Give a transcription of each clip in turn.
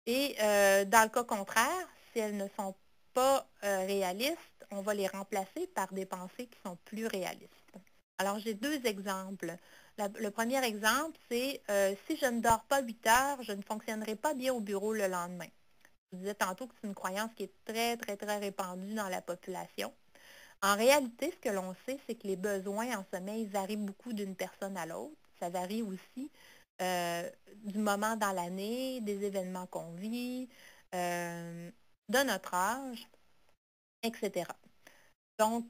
Et dans le cas contraire, si elles ne sont pas réalistes, on va les remplacer par des pensées qui sont plus réalistes. Alors, j'ai deux exemples. Le premier exemple, c'est si je ne dors pas 8 heures, je ne fonctionnerai pas bien au bureau le lendemain. Je disais tantôt que c'est une croyance qui est très, très, très répandue dans la population. En réalité, ce que l'on sait, c'est que les besoins en sommeil varient beaucoup d'une personne à l'autre. Ça varie aussi du moment dans l'année, des événements qu'on vit, de notre âge, etc. Donc,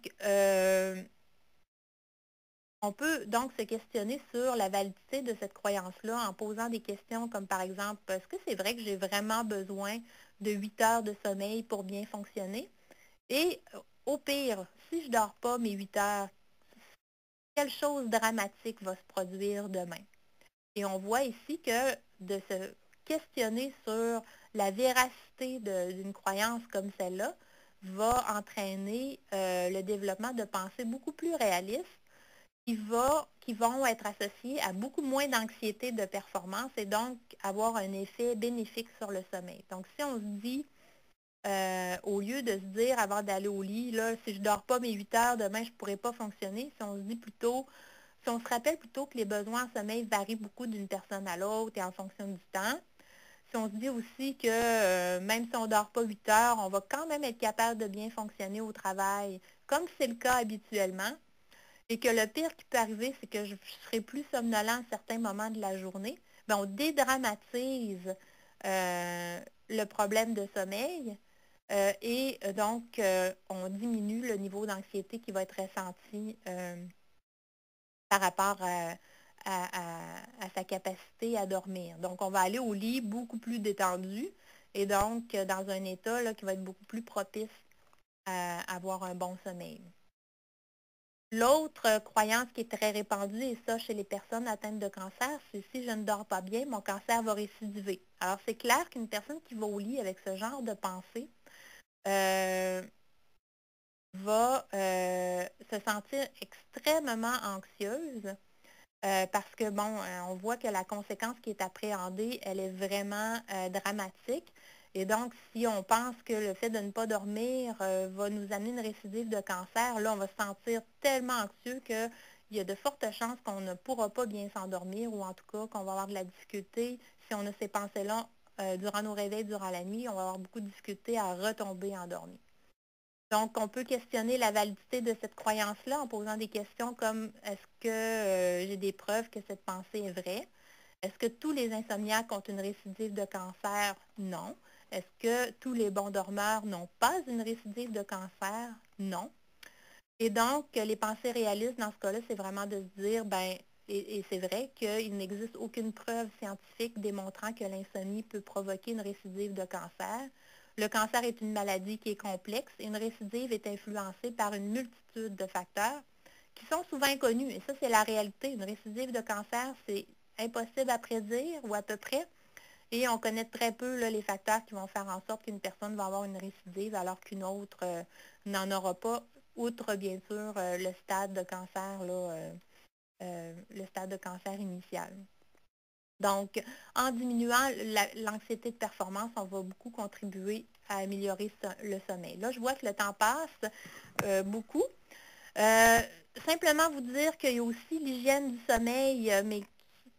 on peut donc se questionner sur la validité de cette croyance-là en posant des questions comme par exemple, est-ce que c'est vrai que j'ai vraiment besoin de 8 heures de sommeil pour bien fonctionner? Et au pire, si je ne dors pas mes 8 heures, quelle chose dramatique va se produire demain? Et on voit ici que de se questionner sur la véracité d'une croyance comme celle-là va entraîner le développement de pensées beaucoup plus réalistes qui vont être associées à beaucoup moins d'anxiété de performance et donc avoir un effet bénéfique sur le sommeil. Donc, si on se dit, au lieu de se dire avant d'aller au lit, là, si je ne dors pas mes 8 heures, demain, je ne pourrai pas fonctionner, si on se dit plutôt, si on se rappelle plutôt que les besoins en sommeil varient beaucoup d'une personne à l'autre et en fonction du temps, si on se dit aussi que même si on ne dort pas 8 heures, on va quand même être capable de bien fonctionner au travail, comme c'est le cas habituellement, et que le pire qui peut arriver, c'est que je serai plus somnolent à certains moments de la journée, bien, on dédramatise le problème de sommeil et donc on diminue le niveau d'anxiété qui va être ressenti par rapport à sa capacité à dormir. Donc, on va aller au lit beaucoup plus détendu et donc dans un état là, qui va être beaucoup plus propice à avoir un bon sommeil. L'autre croyance qui est très répandue, et ça chez les personnes atteintes de cancer, c'est si je ne dors pas bien, mon cancer va récidiver. Alors, c'est clair qu'une personne qui va au lit avec ce genre de pensée va se sentir extrêmement anxieuse parce que, bon, on voit que la conséquence qui est appréhendée, elle est vraiment dramatique. Et donc, si on pense que le fait de ne pas dormir va nous amener une récidive de cancer, là, on va se sentir tellement anxieux qu'il y a de fortes chances qu'on ne pourra pas bien s'endormir ou en tout cas qu'on va avoir de la difficulté. Si on a ces pensées-là durant nos réveils, durant la nuit, on va avoir beaucoup de difficulté à retomber endormi. Donc, on peut questionner la validité de cette croyance-là en posant des questions comme est-ce que j'ai des preuves que cette pensée est vraie? Est-ce que tous les insomniaques ont une récidive de cancer? Non. Est-ce que tous les bons dormeurs n'ont pas une récidive de cancer? Non. Et donc, les pensées réalistes dans ce cas-là, c'est vraiment de se dire, ben, et c'est vrai qu'il n'existe aucune preuve scientifique démontrant que l'insomnie peut provoquer une récidive de cancer. Le cancer est une maladie qui est complexe et une récidive est influencée par une multitude de facteurs qui sont souvent inconnus. Et ça, c'est la réalité. Une récidive de cancer, c'est impossible à prédire ou à peu près. Et on connaît très peu là, les facteurs qui vont faire en sorte qu'une personne va avoir une récidive alors qu'une autre n'en aura pas, outre bien sûr le stade de cancer, là, le stade de cancer initial. Donc, en diminuant l'anxiété de performance, on va beaucoup contribuer à améliorer le sommeil. Là, je vois que le temps passe beaucoup. Simplement vous dire qu'il y a aussi l'hygiène du sommeil, mais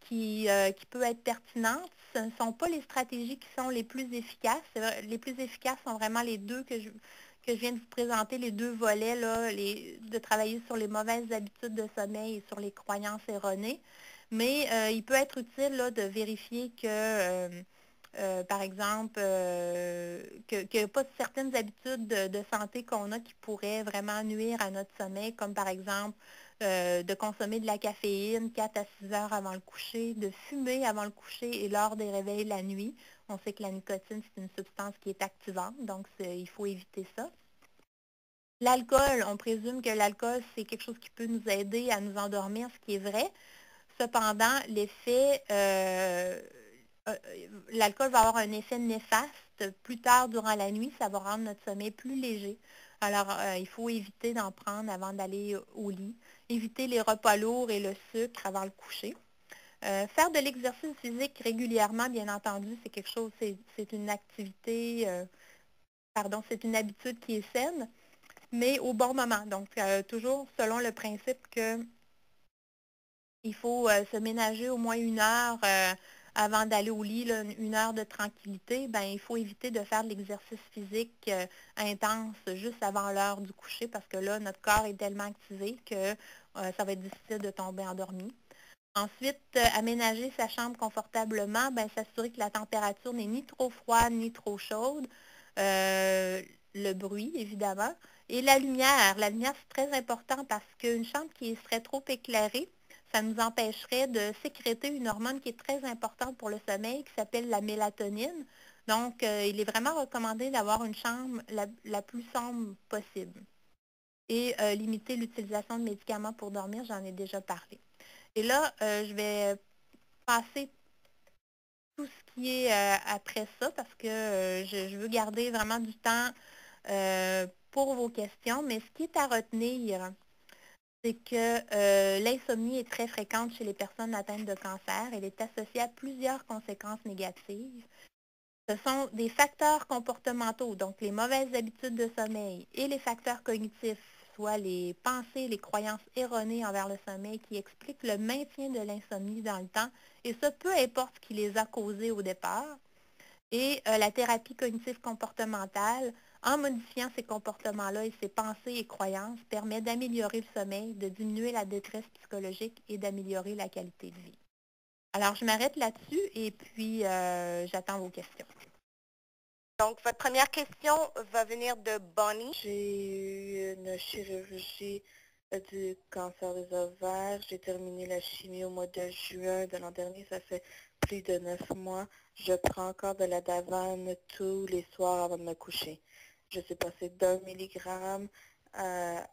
qui peut être pertinente. Ce ne sont pas les stratégies qui sont les plus efficaces. Les plus efficaces sont vraiment les deux que je viens de vous présenter, les deux volets, là, de travailler sur les mauvaises habitudes de sommeil et sur les croyances erronées. Mais il peut être utile là, de vérifier que par exemple, qu'il n'y a pas certaines habitudes de santé qu'on a qui pourraient vraiment nuire à notre sommeil, comme par exemple de consommer de la caféine 4 à 6 heures avant le coucher, de fumer avant le coucher et lors des réveils la nuit. On sait que la nicotine, c'est une substance qui est activante, donc il faut éviter ça. L'alcool, on présume que l'alcool, c'est quelque chose qui peut nous aider à nous endormir, ce qui est vrai. Cependant, l'alcool va avoir un effet néfaste plus tard durant la nuit. Ça va rendre notre sommeil plus léger. Alors, il faut éviter d'en prendre avant d'aller au lit. Éviter les repas lourds et le sucre avant le coucher. Faire de l'exercice physique régulièrement, bien entendu, c'est quelque chose, c'est une activité, pardon, c'est une habitude qui est saine, mais au bon moment. Donc, toujours selon le principe que il faut se ménager au moins 1 heure avant d'aller au lit, là, 1 heure de tranquillité. Ben, il faut éviter de faire de l'exercice physique intense juste avant l'heure du coucher parce que là, notre corps est tellement activé que ça va être difficile de tomber endormi. Ensuite, aménager sa chambre confortablement, ben, s'assurer que la température n'est ni trop froide ni trop chaude. Le bruit, évidemment. Et la lumière. La lumière, c'est très important parce qu'une chambre qui serait trop éclairée, ça nous empêcherait de sécréter une hormone qui est très importante pour le sommeil, qui s'appelle la mélatonine. Donc, il est vraiment recommandé d'avoir une chambre la plus sombre possible. Et limiter l'utilisation de médicaments pour dormir, j'en ai déjà parlé. Et là, je vais passer tout ce qui est après ça parce que je veux garder vraiment du temps pour vos questions. Mais ce qui est à retenir, c'est que l'insomnie est très fréquente chez les personnes atteintes de cancer. Elle est associée à plusieurs conséquences négatives. Ce sont des facteurs comportementaux, donc les mauvaises habitudes de sommeil, et les facteurs cognitifs, soit les pensées, les croyances erronées envers le sommeil, qui expliquent le maintien de l'insomnie dans le temps, et ce, peu importe ce qui les a causés au départ. Et la thérapie cognitive comportementale, en modifiant ces comportements-là et ces pensées et croyances, permet d'améliorer le sommeil, de diminuer la détresse psychologique et d'améliorer la qualité de vie. Alors, je m'arrête là-dessus et puis j'attends vos questions. Donc, votre première question va venir de Bonnie. J'ai eu une chirurgie du cancer des ovaires. J'ai terminé la chimie au mois de juin de l'an dernier. Ça fait plus de 9 mois. Je prends encore de la Davane tous les soirs avant de me coucher. Je suis passée d'1 milligramme à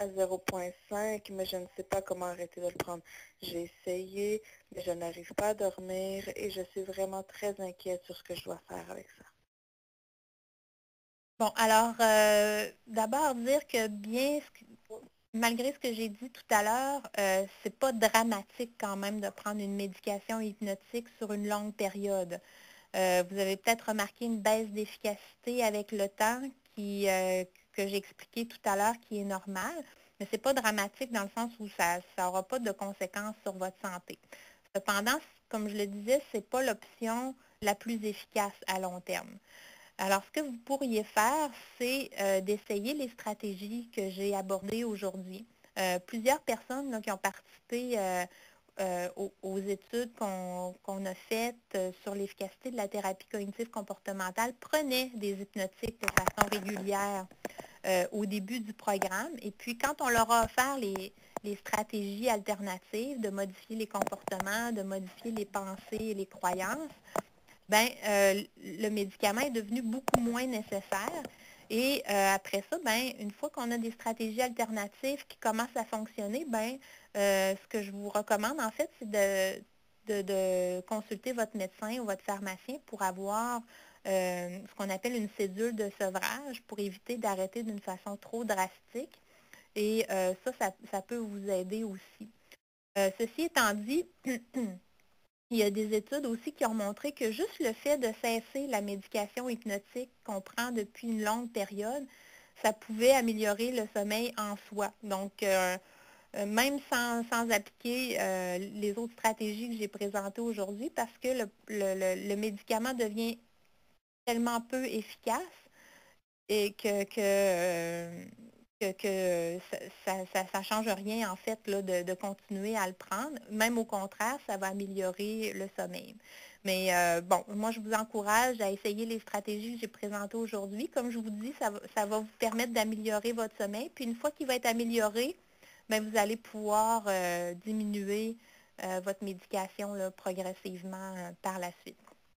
0,5, mais je ne sais pas comment arrêter de le prendre. J'ai essayé, mais je n'arrive pas à dormir et je suis vraiment très inquiète sur ce que je dois faire avec ça. Bon, alors, d'abord dire que malgré ce que j'ai dit tout à l'heure, c'est pas dramatique quand même de prendre une médication hypnotique sur une longue période. Vous avez peut-être remarqué une baisse d'efficacité avec le temps que j'ai expliqué tout à l'heure qui est normale, mais c'est pas dramatique dans le sens où ça n'aura pas de conséquences sur votre santé. Cependant, comme je le disais, ce n'est pas l'option la plus efficace à long terme. Alors, ce que vous pourriez faire, c'est d'essayer les stratégies que j'ai abordées aujourd'hui. Plusieurs personnes là, qui ont participé aux études qu'on a faites sur l'efficacité de la thérapie cognitive comportementale prenaient des hypnotiques de façon régulière au début du programme. Et puis, quand on leur a offert les stratégies alternatives de modifier les comportements, de modifier les pensées et les croyances, ben, le médicament est devenu beaucoup moins nécessaire. Et après ça, ben, une fois qu'on a des stratégies alternatives qui commencent à fonctionner, ben, ce que je vous recommande, en fait, c'est de consulter votre médecin ou votre pharmacien pour avoir ce qu'on appelle une cédule de sevrage pour éviter d'arrêter d'une façon trop drastique. Et ça peut vous aider aussi. Ceci étant dit, il y a des études aussi qui ont montré que juste le fait de cesser la médication hypnotique qu'on prend depuis une longue période, ça pouvait améliorer le sommeil en soi. Donc, même sans appliquer les autres stratégies que j'ai présentées aujourd'hui, parce que le médicament devient tellement peu efficace et que ça ne change rien, en fait, là, de continuer à le prendre. Même au contraire, ça va améliorer le sommeil. Mais bon, moi, je vous encourage à essayer les stratégies que j'ai présentées aujourd'hui. Comme je vous dis, ça va vous permettre d'améliorer votre sommeil. Puis une fois qu'il va être amélioré, bien, vous allez pouvoir diminuer votre médication là, progressivement par la suite.